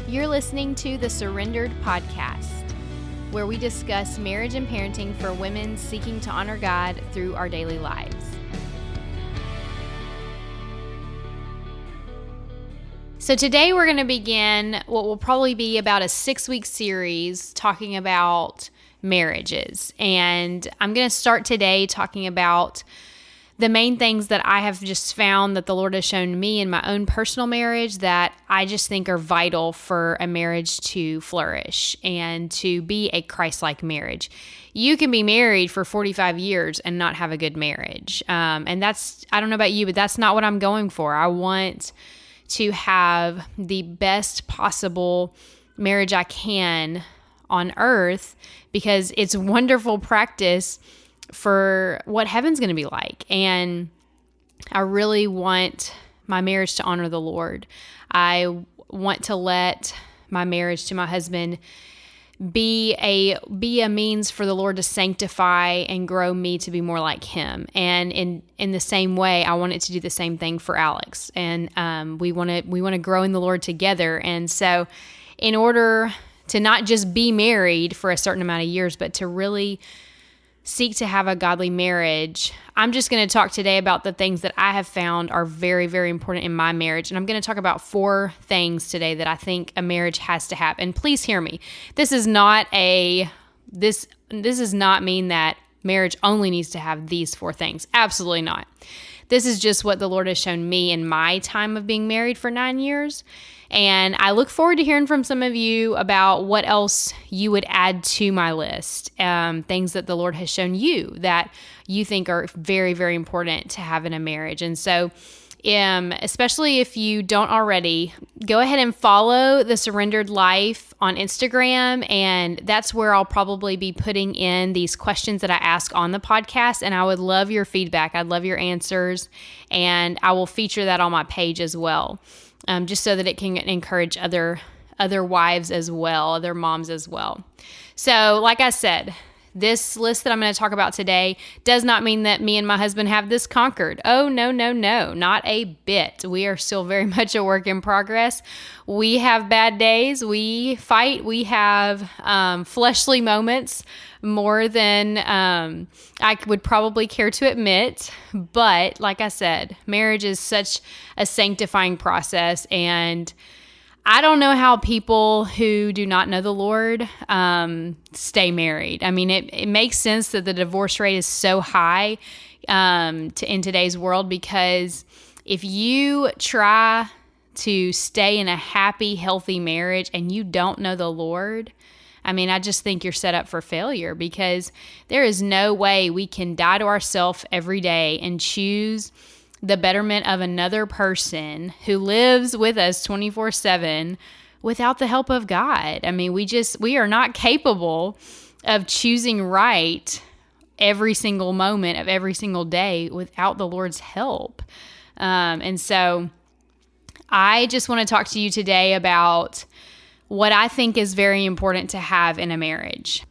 You're listening to the Surrendered Podcast, where we discuss marriage and parenting for women seeking to honor God through our daily lives. So today we're going to begin what will probably be about a 6-week series talking about marriages. And I'm going to start today talking about the main things that I have just found that the Lord has shown me in my own personal marriage that I just think are vital for a marriage to flourish and to be a Christlike marriage. You can be married for 45 years and not have a good marriage. And that's, I don't know about you, but that's not what I'm going for. I want to have the best possible marriage I can on earth because it's wonderful practice for what heaven's going to be like. And I really want my marriage to honor the Lord. I want to let my marriage to my husband be a means for the Lord to sanctify and grow me to be more like him. And in the same way, I want it to do the same thing for Alex. And we want to grow in the Lord together. And so in order to not just be married for a certain amount of years, but to really seek to have a godly marriage, I'm just going to talk today about the things that I have found are very, very important in my marriage. And I'm going to talk about 4 things today that I think a marriage has to have. And please hear me. This does not mean that marriage only needs to have these 4 things. Absolutely not. This is just what the Lord has shown me in my time of being married for 9 years. And I look forward to hearing from some of you about what else you would add to my list, things that the Lord has shown you that you think are very, very important to have in a marriage. And so, especially if you don't already, go ahead and follow The Surrendered Life on Instagram. And that's where I'll probably be putting in these questions that I ask on the podcast. And I would love your feedback. I'd love your answers. And I will feature that on my page as well. Just so that it can encourage other wives as well, other moms as well. So like I said, this list that I'm going to talk about today does not mean that me and my husband have this conquered. Oh, no, not a bit. We are still very much a work in progress. We have bad days. We fight. We have fleshly moments more than I would probably care to admit. But like I said, marriage is such a sanctifying process. And I don't know how people who do not know the Lord stay married. I mean, it makes sense that the divorce rate is so high in today's world, because if you try to stay in a happy, healthy marriage and you don't know the Lord, I mean, I just think you're set up for failure, because there is no way we can die to ourselves every day and choose the betterment of another person who lives with us 24/7 without the help of God. I mean, we are not capable of choosing right every single moment of every single day without the Lord's help. And so I just want to talk to you today about what I think is very important to have in a marriage.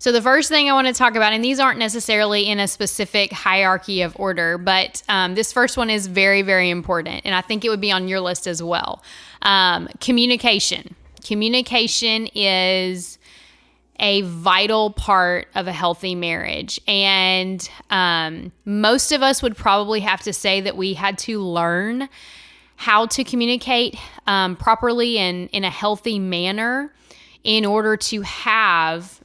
So the first thing I want to talk about, and these aren't necessarily in a specific hierarchy of order, but this first one is very, very important, and I think it would be on your list as well. Communication. Communication is a vital part of a healthy marriage, and most of us would probably have to say that we had to learn how to communicate properly and in a healthy manner in order to have,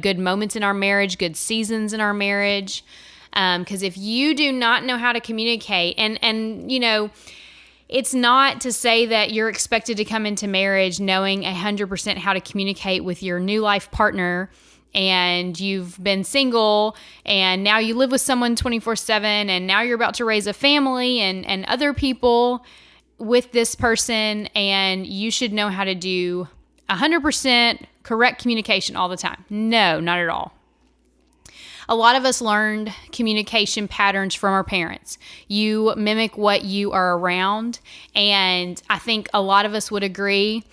good moments in our marriage, good seasons in our marriage. Because if you do not know how to communicate, and it's not to say that you're expected to come into marriage knowing 100% how to communicate with your new life partner, and you've been single and now you live with someone 24/7, and now you're about to raise a family and other people with this person, and you should know how to do 100% correct communication all the time. No, not at all. A lot of us learned communication patterns from our parents. You mimic what you are around, and I think a lot of us would agree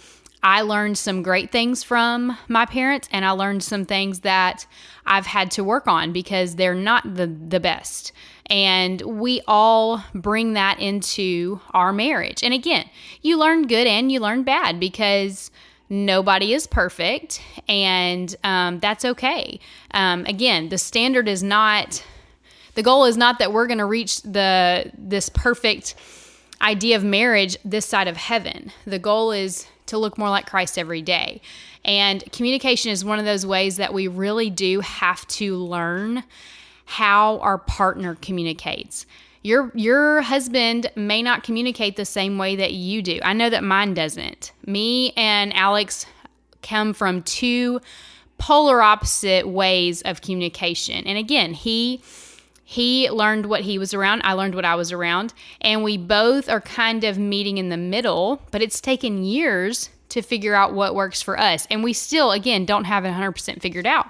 I learned some great things from my parents, and I learned some things that I've had to work on because they're not the best. And we all bring that into our marriage. And again, you learn good and you learn bad because nobody is perfect, and that's okay. Again, the goal is not that we're going to reach this perfect idea of marriage this side of heaven. The goal is to look more like Christ every day. And communication is one of those ways that we really do have to learn how our partner communicates. Your husband may not communicate the same way that you do. I know that mine doesn't. Me and Alex come from two polar opposite ways of communication. And again, he learned what he was around. I learned what I was around. And we both are kind of meeting in the middle, but it's taken years to figure out what works for us. And we still, again, don't have it 100% figured out.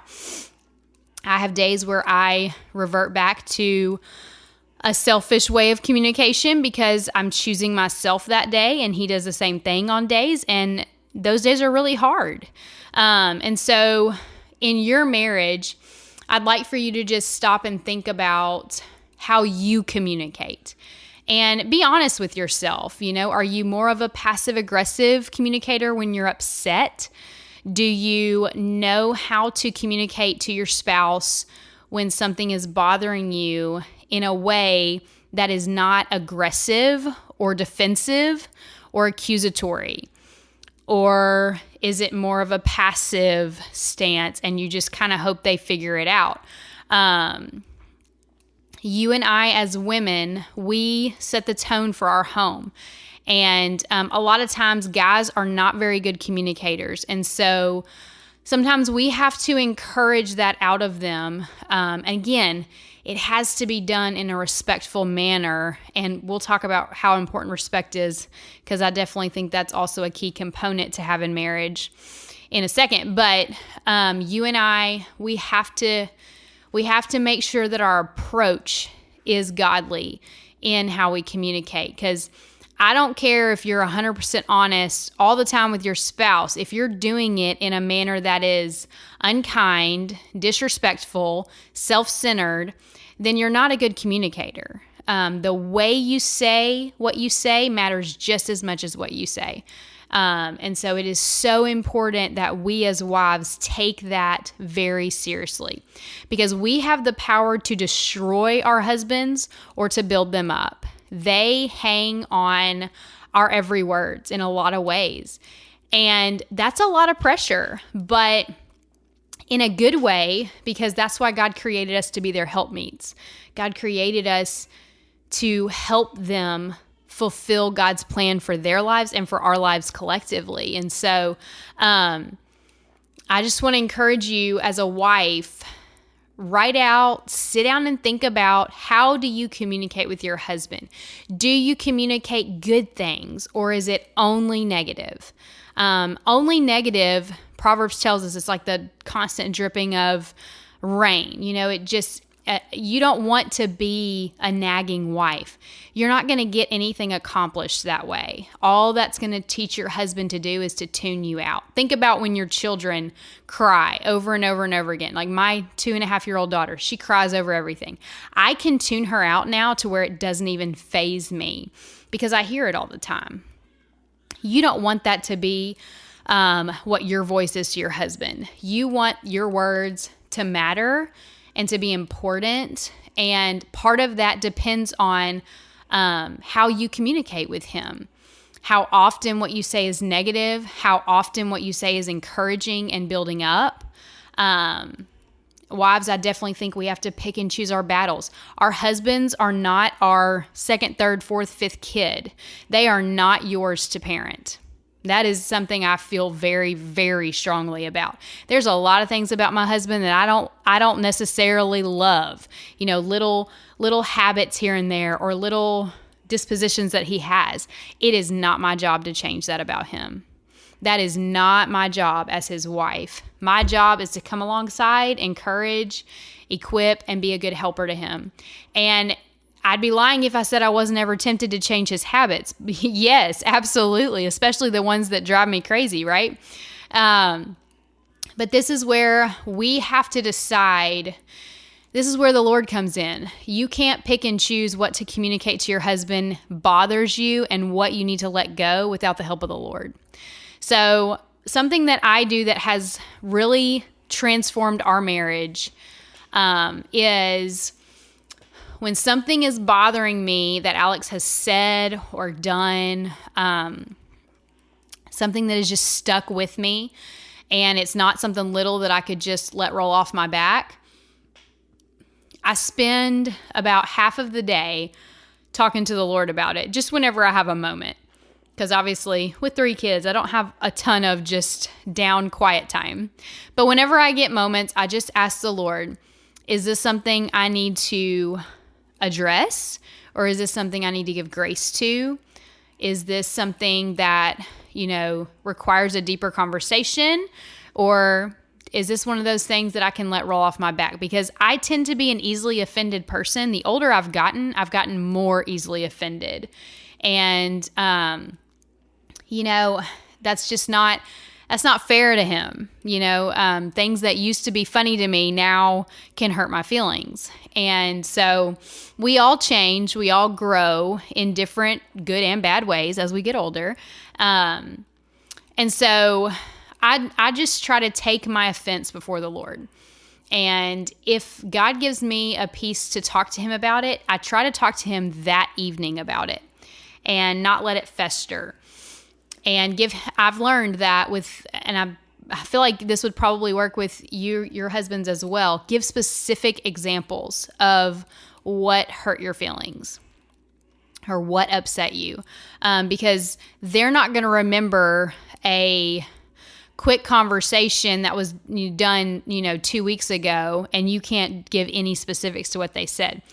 I have days where I revert back to a selfish way of communication because I'm choosing myself that day, and he does the same thing on days, and those days are really hard. And so in your marriage, I'd like for you to just stop and think about how you communicate and be honest with yourself. Are you more of a passive aggressive communicator when you're upset? Do you know how to communicate to your spouse when something is bothering you in a way that is not aggressive or defensive or accusatory? Or is it more of a passive stance and you just kind of hope they figure it out? You and I as women, we set the tone for our home. And a lot of times guys are not very good communicators. And so sometimes we have to encourage that out of them. Again, it has to be done in a respectful manner. And we'll talk about how important respect is, because I definitely think that's also a key component to have in marriage in a second. But you and I, we have to make sure that our approach is godly in how we communicate, because I don't care if you're 100% honest all the time with your spouse. If you're doing it in a manner that is unkind, disrespectful, self-centered, then you're not a good communicator. The way you say what you say matters just as much as what you say. And so it is so important that we as wives take that very seriously, because we have the power to destroy our husbands or to build them up. They hang on our every words in a lot of ways. And that's a lot of pressure, but in a good way, because that's why God created us to be their helpmeets. God created us to help them fulfill God's plan for their lives and for our lives collectively. And so I just want to encourage you as a wife, sit down and think about, how do you communicate with your husband? Do you communicate good things, or is it only negative? Only negative, Proverbs tells us, it's like the constant dripping of rain. It just, you don't want to be a nagging wife. You're not going to get anything accomplished that way. All that's going to teach your husband to do is to tune you out. Think about when your children cry over and over and over again. Like my 2.5-year-old daughter, she cries over everything. I can tune her out now to where it doesn't even faze me, because I hear it all the time. You don't want that to be what your voice is to your husband. You want your words to matter and to be important. And part of that depends on how you communicate with him. How often what you say is negative, how often what you say is encouraging and building up. Wives, I definitely think we have to pick and choose our battles. Our husbands are not our second, third, fourth, fifth kid. They are not yours to parent. That is something I feel very, very strongly about. There's a lot of things about my husband that I don't necessarily love. Little habits here and there, or little dispositions that he has. It is not my job to change that about him. That is not my job as his wife. My job is to come alongside, encourage, equip, and be a good helper to him. And I'd be lying if I said I wasn't ever tempted to change his habits. Yes, absolutely, especially the ones that drive me crazy, right? But this is where we have to decide. This is where the Lord comes in. You can't pick and choose what to communicate to your husband bothers you and what you need to let go without the help of the Lord. So something that I do that has really transformed our marriage is when something is bothering me that Alex has said or done, something that is just stuck with me, and it's not something little that I could just let roll off my back, I spend about half of the day talking to the Lord about it, just whenever I have a moment. Because obviously, with 3 kids, I don't have a ton of just down quiet time. But whenever I get moments, I just ask the Lord, is this something I need to address? Or is this something I need to give grace to? Is this something that, requires a deeper conversation? Or is this one of those things that I can let roll off my back? Because I tend to be an easily offended person. The older I've gotten more easily offended. And, that's not fair to him. Things that used to be funny to me now can hurt my feelings. And so we all change, we all grow in different good and bad ways as we get older. And so I just try to take my offense before the Lord. And if God gives me a piece to talk to him about it, I try to talk to him that evening about it and not let it fester. And I've learned that I feel like this would probably work with your husbands as well. Give specific examples of what hurt your feelings or what upset you, because they're not going to remember a quick conversation that was done, 2 weeks ago, and you can't give any specifics to what they said.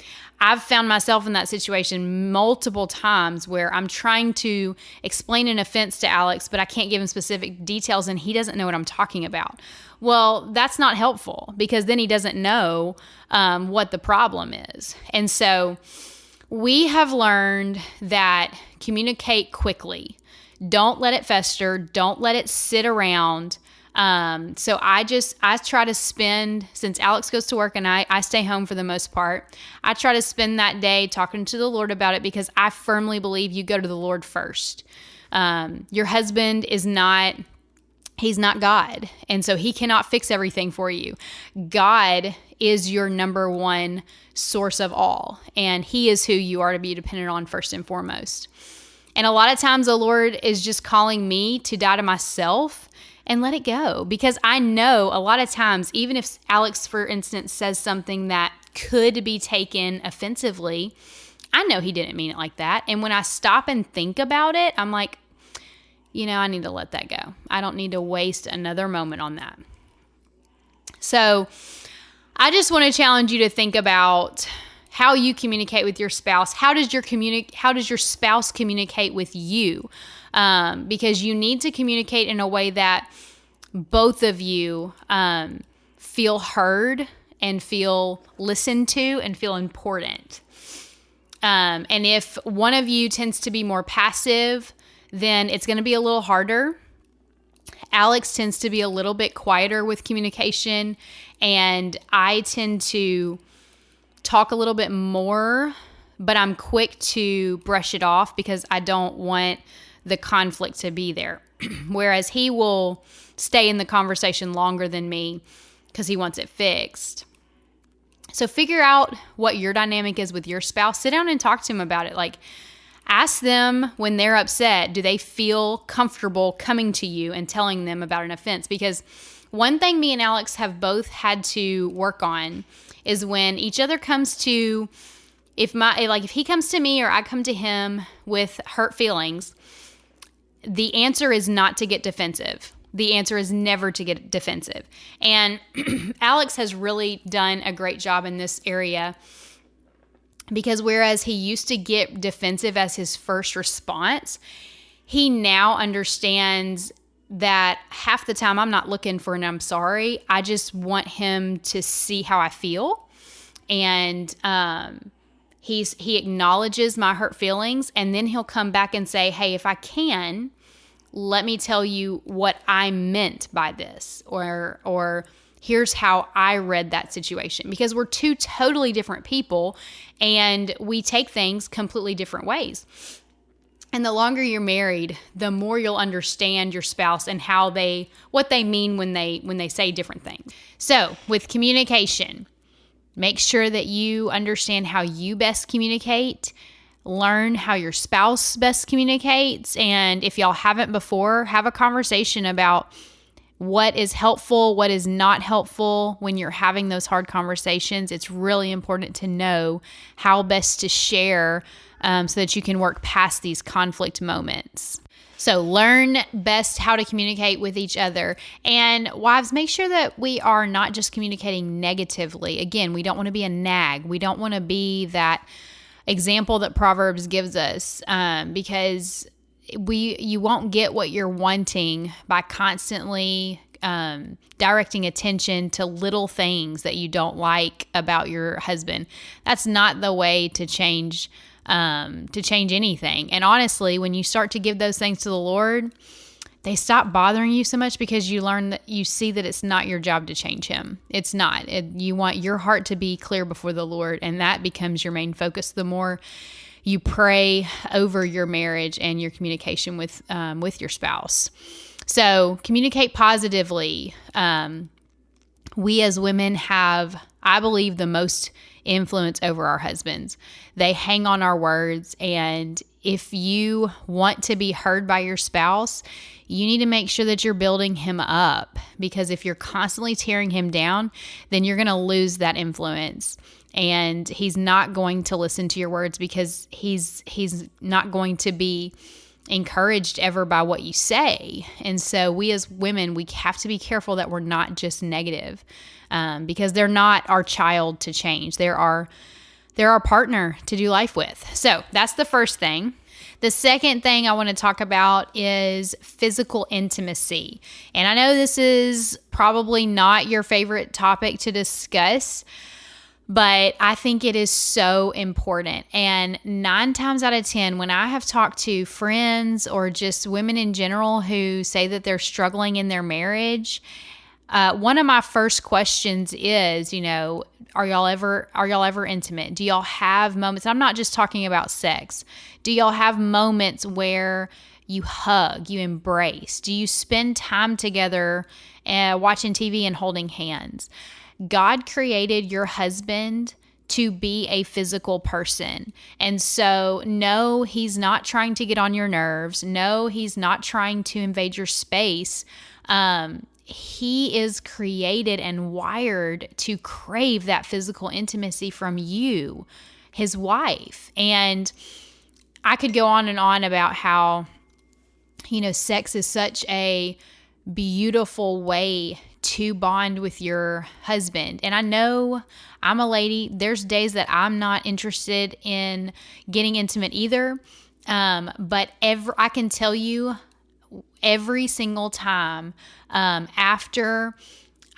I've found myself in that situation multiple times where I'm trying to explain an offense to Alex, but I can't give him specific details and he doesn't know what I'm talking about. Well, that's not helpful because then he doesn't know what the problem is. And so we have learned that communicate quickly. Don't let it fester. Don't let it sit around. So I try to spend, since Alex goes to work and I stay home for the most part, I try to spend that day talking to the Lord about it because I firmly believe you go to the Lord first. Your husband he's not God. And so he cannot fix everything for you. God is your number one source of all. And he is who you are to be dependent on first and foremost. And a lot of times the Lord is just calling me to die to myself and let it go. Because I know a lot of times, even if Alex, for instance, says something that could be taken offensively, I know he didn't mean it like that. And when I stop and think about it, I'm like, I need to let that go. I don't need to waste another moment on that. So I just want to challenge you to think about how you communicate with your spouse. How does your spouse communicate with you? Because you need to communicate in a way that both of you feel heard and feel listened to and feel important. And if one of you tends to be more passive, then it's going to be a little harder. Alex tends to be a little bit quieter with communication, and I tend to talk a little bit more, but I'm quick to brush it off because I don't want the conflict to be there. Whereas he will stay in the conversation longer than me because he wants it fixed. So figure out what your dynamic is with your spouse. Sit down and talk to him about it. Like, ask them when they're upset, do they feel comfortable coming to you and telling them about an offense? Because one thing me and Alex have both had to work on is when each other comes to, if he comes to me or I come to him with hurt feelings, the answer is not to get defensive. The answer is never to get defensive. And Alex has really done a great job in this area, because whereas he used to get defensive as his first response, he now understands that half the time I'm not looking for an I'm sorry. I just want him to see how I feel. And He acknowledges my hurt feelings, and then he'll come back and say, hey, if I can, let me tell you what I meant by this, or here's how I read that situation. Because we're two totally different people, and we take things completely different ways. And the longer you're married, the more you'll understand your spouse and what they mean when they say different things. So with communication, make sure that you understand how you best communicate. Learn how your spouse best communicates. And if y'all haven't before, have a conversation about what is helpful, what is not helpful when you're having those hard conversations. It's really important to know how best to share so that you can work past these conflict moments. So learn best how to communicate with each other. And wives, make sure that we are not just communicating negatively. Again, we don't want to be a nag. We don't want to be that example that Proverbs gives us, because you won't get what you're wanting by constantly directing attention to little things that you don't like about your husband. That's not the way to change anything. And honestly, when you start to give those things to the Lord, they stop bothering you so much, because you see that it's not your job to change him. It's not. You want your heart to be clear before the Lord, and that becomes your main focus. The more you pray over your marriage and your communication with your spouse. So communicate positively. We as women have, I believe, the most influence over our husbands. They hang on our words, and if you want to be heard by your spouse, you need to make sure that you're building him up, because if you're constantly tearing him down, then you're going to lose that influence, and he's not going to listen to your words, because he's not going to be encouraged ever by what you say. And so we as women, we have to be careful that we're not just negative, because they're not our child to change. They're our partner to do life with. So that's the first thing. The second thing I want to talk about is physical intimacy. And I know this is probably not your favorite topic to discuss, but I think it is so important. And 9 times out of 10, when I have talked to friends or just women in general who say that they're struggling in their marriage, one of my first questions is, are y'all ever intimate? Do y'all have moments? I'm not just talking about sex. Do y'all have moments where you hug, you embrace? Do you spend time together watching TV and holding hands? God created your husband to be a physical person. And so, no, he's not trying to get on your nerves. No, he's not trying to invade your space. He is created and wired to crave that physical intimacy from you, his wife. And I could go on and on about how, sex is such a beautiful way to bond with your husband. And I know I'm a lady. There's days that I'm not interested in getting intimate either. But I can tell you every single time after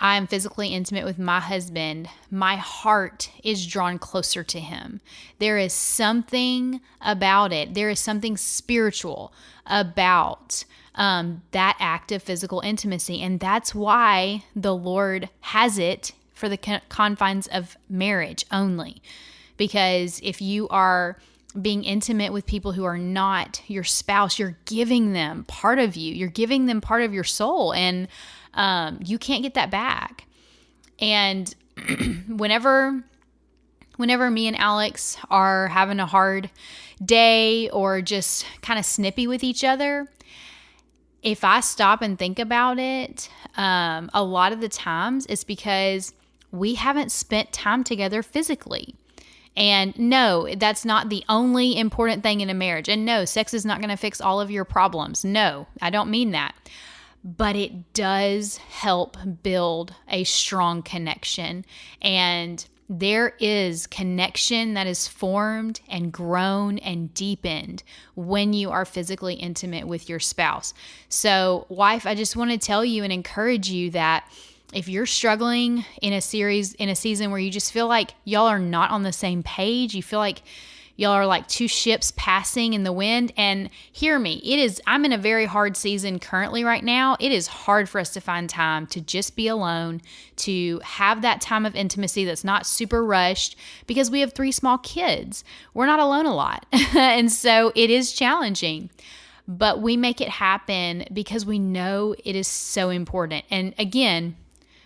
I'm physically intimate with my husband, my heart is drawn closer to him. There is something about it. There is something spiritual about that act of physical intimacy. And that's why the Lord has it for the confines of marriage only. Because if you are being intimate with people who are not your spouse, you're giving them part of you. You're giving them part of your soul. And you can't get that back. And whenever me and Alex are having a hard day or just kind of snippy with each other, if I stop and think about it, a lot of the times it's because we haven't spent time together physically. And no, that's not the only important thing in a marriage. And no, sex is not going to fix all of your problems. No, I don't mean that. But it does help build a strong connection. And there is connection that is formed and grown and deepened when you are physically intimate with your spouse. So, wife, I just want to tell you and encourage you that if you're struggling in a season where you just feel like y'all are not on the same page, you feel like y'all are like two ships passing in the wind. And hear me, I'm in a very hard season currently right now. It is hard for us to find time to just be alone, to have that time of intimacy that's not super rushed, because we have 3 small kids. We're not alone a lot. And so it is challenging, but we make it happen because we know it is so important. And again,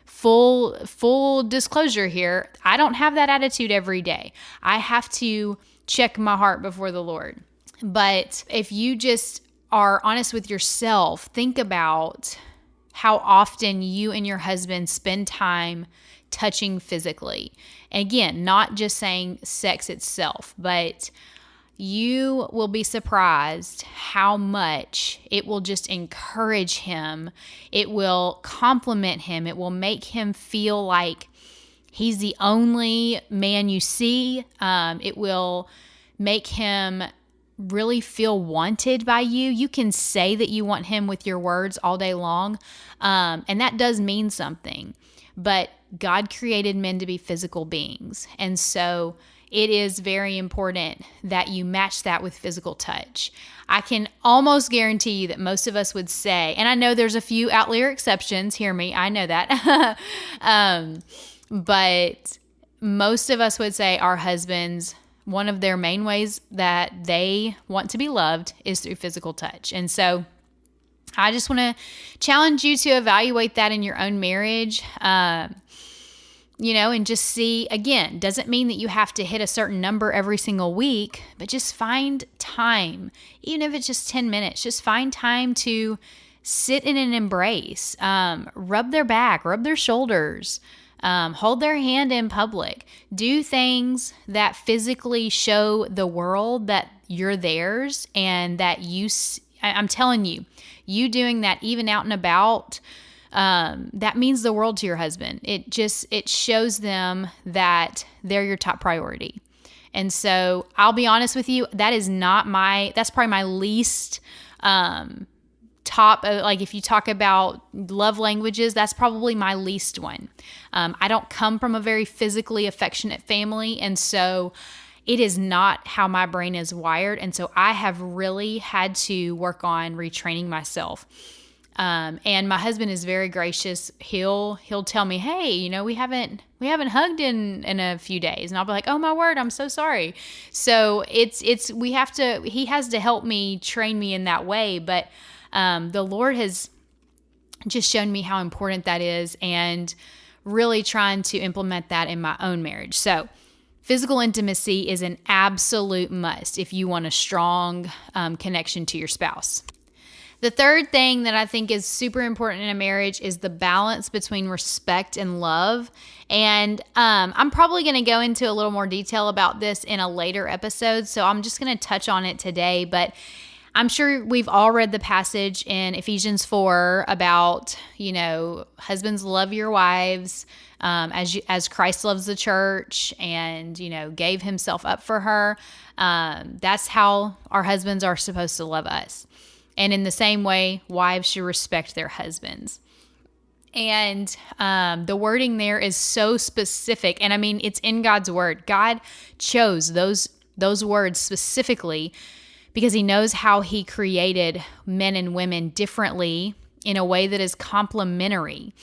full disclosure here, I don't have that attitude every day. I have to check my heart before the Lord. But if you just are honest with yourself, think about how often you and your husband spend time touching physically. And again, not just saying sex itself, but you will be surprised how much it will just encourage him. It will compliment him. It will make him feel like he's the only man you see. It will make him really feel wanted by you. You can say that you want him with your words all day long, and that does mean something. But God created men to be physical beings. And so it is very important that you match that with physical touch. I can almost guarantee you that most of us would say, and I know there's a few outlier exceptions, hear me, I know that. But most of us would say our husbands, one of their main ways that they want to be loved is through physical touch. And so I just want to challenge you to evaluate that in your own marriage, and just see, again, doesn't mean that you have to hit a certain number every single week, but just find time, even if it's just 10 minutes, just find time to sit in an embrace, rub their back, rub their shoulders, hold their hand in public, do things that physically show the world that you're theirs and that I'm telling you, you doing that even out and about, that means the world to your husband. It shows them that they're your top priority. And so I'll be honest with you, that's probably my least, top, like if you talk about love languages, that's probably my least one. I don't come from a very physically affectionate family. And so it is not how my brain is wired. And so I have really had to work on retraining myself. And my husband is very gracious. He'll tell me, hey, we haven't hugged in a few days. And I'll be like, oh my word, I'm so sorry. So he has to help me, train me in that way. But, the Lord has just shown me how important that is and really trying to implement that in my own marriage. So physical intimacy is an absolute must if you want a strong, connection to your spouse. The third thing that I think is super important in a marriage is the balance between respect and love. And I'm probably going to go into a little more detail about this in a later episode, so I'm just going to touch on it today. But I'm sure we've all read the passage in Ephesians 4 about, husbands, love your wives as Christ loves the church and, gave himself up for her. That's how our husbands are supposed to love us. And in the same way, wives should respect their husbands. And the wording there is so specific. And I mean, it's in God's word. God chose those words specifically because he knows how he created men and women differently in a way that is complementary.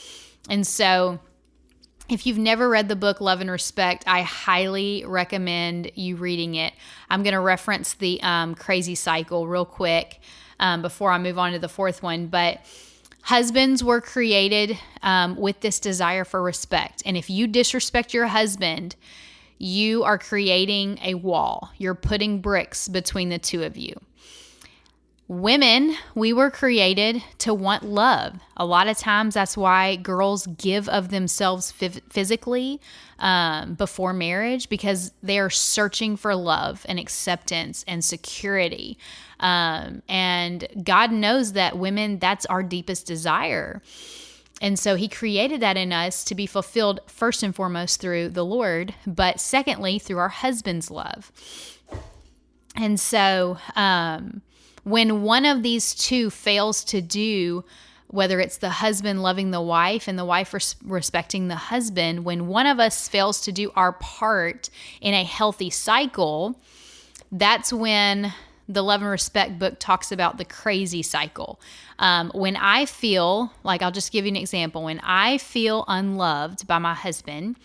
And so if you've never read the book Love and Respect, I highly recommend you reading it. I'm going to reference the crazy cycle real quick before I move on to the fourth one. But husbands were created with this desire for respect. And if you disrespect your husband, you are creating a wall. You're putting bricks between the two of you. Women, we were created to want love. A lot of times that's why girls give of themselves physically before marriage, because they are searching for love and acceptance and security. And God knows that women, that's our deepest desire. And so he created that in us to be fulfilled first and foremost through the Lord, but secondly, through our husband's love. And so when one of these two fails to do whether it's the husband loving the wife and the wife respecting the husband, when one of us fails to do our part in a healthy cycle, that's when the Love and Respect book talks about the crazy cycle. When I feel, like I'll just give you an example, when I feel unloved by my husband,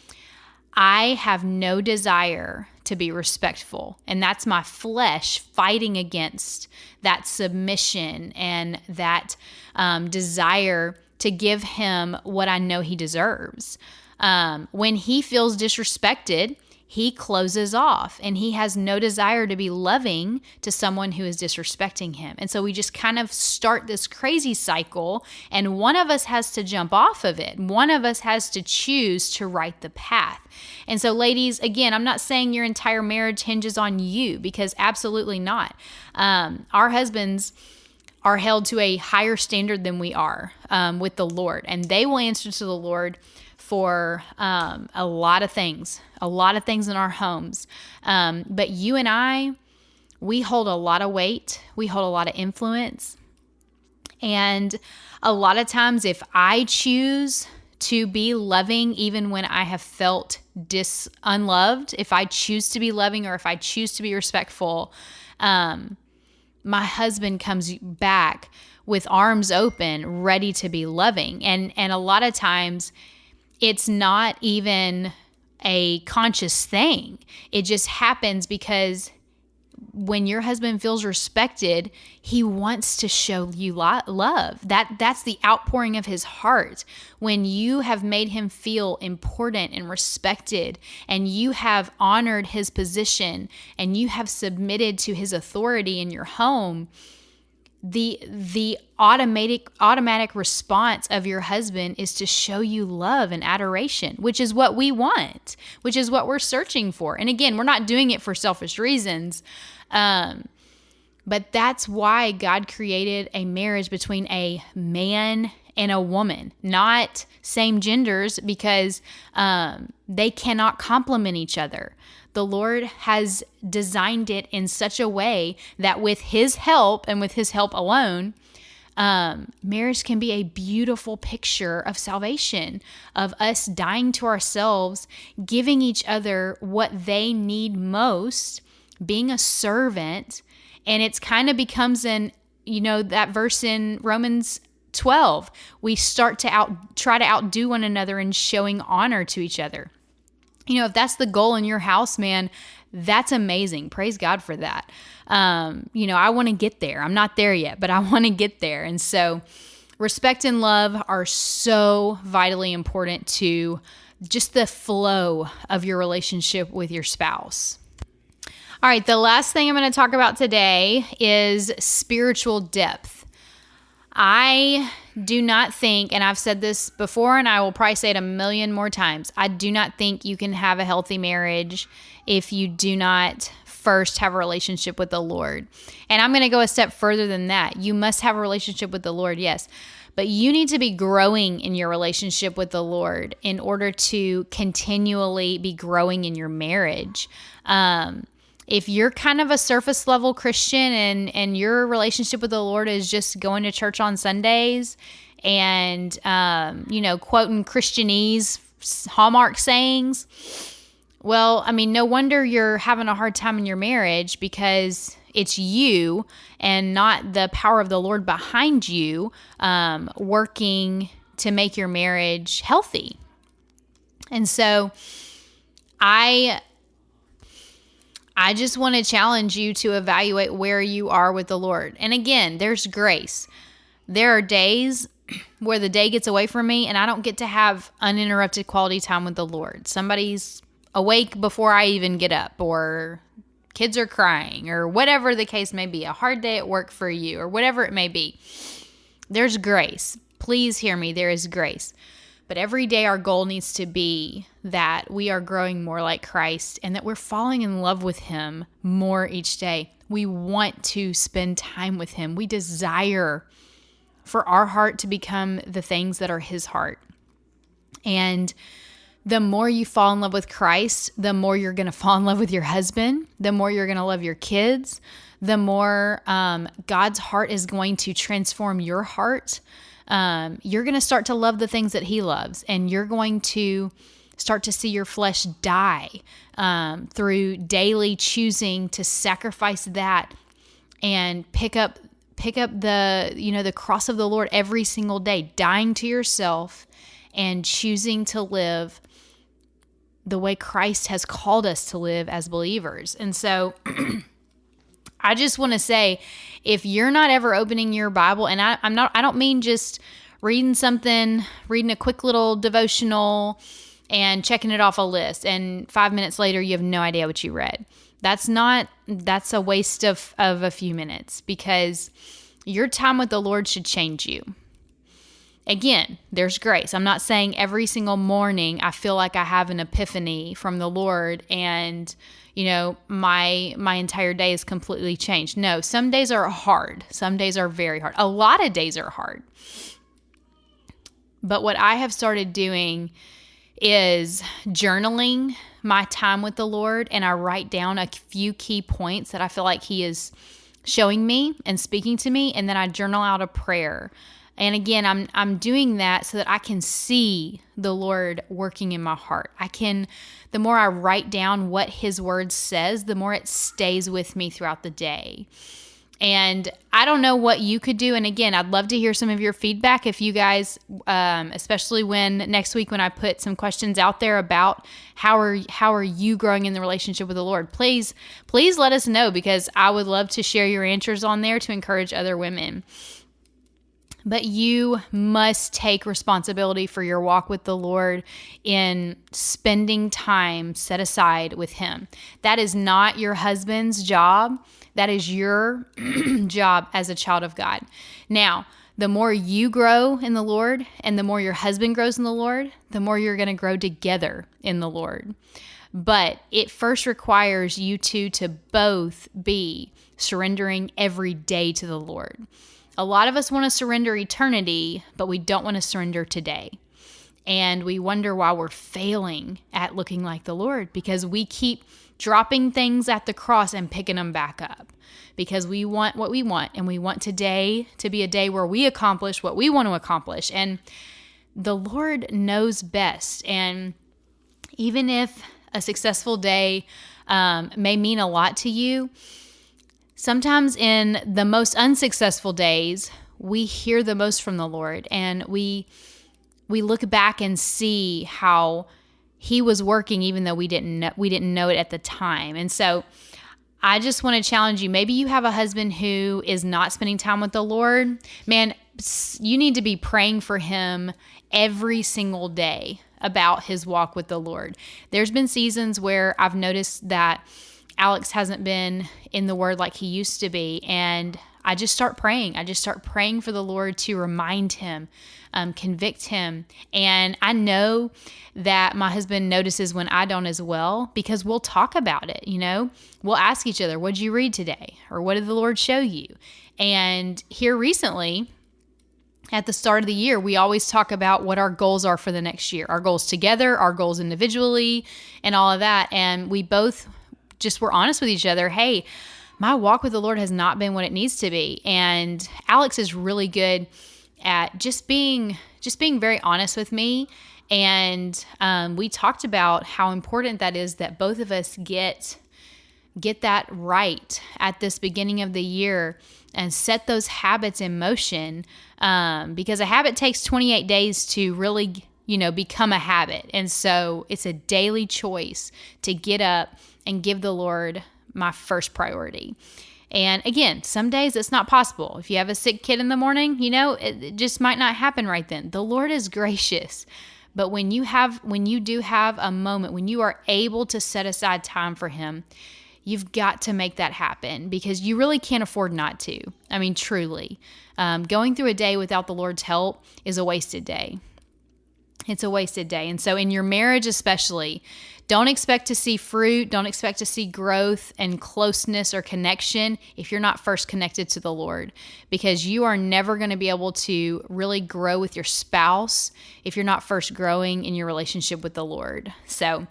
I have no desire to be respectful. And that's my flesh fighting against that submission and that desire to give him what I know he deserves. When he feels disrespected, he closes off and he has no desire to be loving to someone who is disrespecting him. And so we just kind of start this crazy cycle, and one of us has to jump off of it. One of us has to choose to right the path. And so ladies, again, I'm not saying your entire marriage hinges on you, because absolutely not. Our husbands are held to a higher standard than we are with the Lord, and they will answer to the Lord for a lot of things in our homes. But you and I, we hold a lot of weight. We hold a lot of influence. And a lot of times if I choose to be loving, even when I have felt unloved, if I choose to be loving or if I choose to be respectful, my husband comes back with arms open, ready to be loving. And a lot of times it's not even a conscious thing. It just happens because when your husband feels respected, he wants to show you love. That's the outpouring of his heart. When you have made him feel important and respected, and you have honored his position, and you have submitted to his authority in your home, the automatic response of your husband is to show you love and adoration, which is what we want, which is what we're searching for. And again, we're not doing it for selfish reasons, but that's why God created a marriage between a man and a woman, not same genders, because they cannot complement each other. The Lord has designed it in such a way that with his help and with his help alone, marriage can be a beautiful picture of salvation, of us dying to ourselves, giving each other what they need most, being a servant. And it's kind of becomes that verse in Romans 12, we start to try to outdo one another in showing honor to each other. If that's the goal in your house, man, that's amazing. Praise God for that. I want to get there. I'm not there yet, but I want to get there. And so respect and love are so vitally important to just the flow of your relationship with your spouse. All right, the last thing I'm going to talk about today is spiritual depth. I do not think, and I've said this before and I will probably say it a million more times, I do not think you can have a healthy marriage if you do not first have a relationship with the Lord. And I'm going to go a step further than that. You must have a relationship with the Lord, yes, but you need to be growing in your relationship with the Lord in order to continually be growing in your marriage. If you're kind of a surface level Christian and your relationship with the Lord is just going to church on Sundays and, quoting Christianese Hallmark sayings, well, no wonder you're having a hard time in your marriage, because it's you and not the power of the Lord behind you working to make your marriage healthy. And so I just want to challenge you to evaluate where you are with the Lord. And again, there's grace. There are days where the day gets away from me and I don't get to have uninterrupted quality time with the Lord. Somebody's awake before I even get up, or kids are crying, or whatever the case may be, a hard day at work for you, or whatever it may be. There's grace. Please hear me. There is grace. But every day our goal needs to be that we are growing more like Christ and that we're falling in love with him more each day. We want to spend time with him. We desire for our heart to become the things that are his heart. And the more you fall in love with Christ, the more you're going to fall in love with your husband, the more you're going to love your kids, the more God's heart is going to transform your heart. you're going to start to love the things that he loves, and you're going to start to see your flesh die through daily choosing to sacrifice that and pick up the cross of the Lord every single day, dying to yourself and choosing to live the way Christ has called us to live as believers. And so I just want to say, if you're not ever opening your Bible, and I don't mean just reading a quick little devotional and checking it off a list, and 5 minutes later you have no idea what you read. That's a waste of a few minutes, because your time with the Lord should change you. Again, there's grace. I'm not saying every single morning I feel like I have an epiphany from the Lord and, my entire day is completely changed. No, some days are hard. Some days are very hard. A lot of days are hard. But what I have started doing is journaling my time with the Lord, and I write down a few key points that I feel like he is showing me and speaking to me, and then I journal out a prayer. And again, I'm doing that so that I can see the Lord working in my heart. The more I write down what his word says, the more it stays with me throughout the day. And I don't know what you could do. And again, I'd love to hear some of your feedback if you guys, especially next week when I put some questions out there about how are you growing in the relationship with the Lord. Please let us know, because I would love to share your answers on there to encourage other women. But you must take responsibility for your walk with the Lord in spending time set aside with him. That is not your husband's job. That is your job as a child of God. Now, the more you grow in the Lord and the more your husband grows in the Lord, the more you're going to grow together in the Lord. But it first requires you two to both be surrendering every day to the Lord. A lot of us want to surrender eternity, but we don't want to surrender today. And we wonder why we're failing at looking like the Lord, because we keep dropping things at the cross and picking them back up, because we want what we want, and we want today to be a day where we accomplish what we want to accomplish. And the Lord knows best. And even if a successful day may mean a lot to you, sometimes in the most unsuccessful days, we hear the most from the Lord, and we look back and see how he was working, even though we didn't know it at the time. And so I just want to challenge you. Maybe you have a husband who is not spending time with the Lord. Man, you need to be praying for him every single day about his walk with the Lord. There's been seasons where I've noticed that Alex hasn't been in the Word like he used to be, and I just start praying. I just start praying for the Lord to remind him, convict him. And I know that my husband notices when I don't as well, because we'll talk about it. We'll ask each other, "What'd you read today?" Or "What did the Lord show you?" And here recently, at the start of the year, we always talk about what our goals are for the next year, our goals together, our goals individually, and all of that. And we both just were honest with each other. Hey, my walk with the Lord has not been what it needs to be. And Alex is really good at just being very honest with me. And we talked about how important that is, that both of us get that right at this beginning of the year and set those habits in motion, because a habit takes 28 days to really become a habit. And so it's a daily choice to get up and give the Lord my first priority. And again, some days it's not possible. If you have a sick kid in the morning, it just might not happen right then. The Lord is gracious. But when you do have a moment, when you are able to set aside time for him, you've got to make that happen, because you really can't afford not to. I mean, truly. Going through a day without the Lord's help is a wasted day. It's a wasted day. And so in your marriage especially, don't expect to see fruit. Don't expect to see growth and closeness or connection if you're not first connected to the Lord, because you are never going to be able to really grow with your spouse if you're not first growing in your relationship with the Lord. So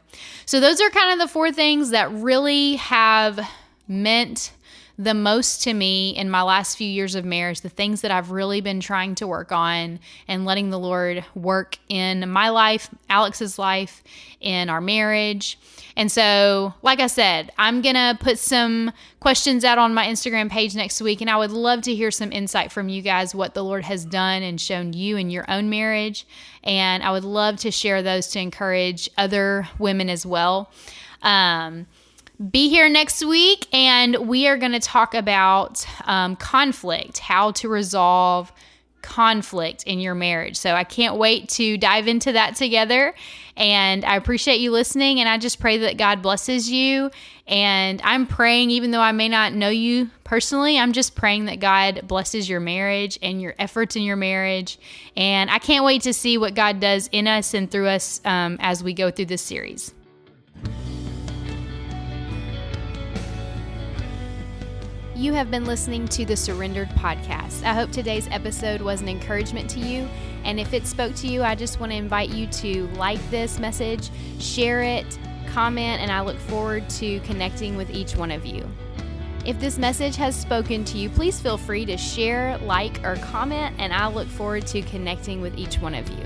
those are kind of the 4 things that really have meant the most to me in my last few years of marriage, the things that I've really been trying to work on and letting the Lord work in my life, Alex's life, in our marriage. And so, like I said, I'm going to put some questions out on my Instagram page next week, and I would love to hear some insight from you guys, what the Lord has done and shown you in your own marriage. And I would love to share those to encourage other women as well. Be here next week, and we are going to talk about conflict, how to resolve conflict in your marriage. So I can't wait to dive into that together. And I appreciate you listening, and I just pray that God blesses you. And I'm praying, even though I may not know you personally, I'm just praying that God blesses your marriage and your efforts in your marriage. And I can't wait to see what God does in us and through us as we go through this series. You have been listening to the Surrendered Podcast. I hope today's episode was an encouragement to you. And if it spoke to you, I just want to invite you to like this message, share it, comment, and I look forward to connecting with each one of you. If this message has spoken to you, please feel free to share, like, or comment, and I look forward to connecting with each one of you.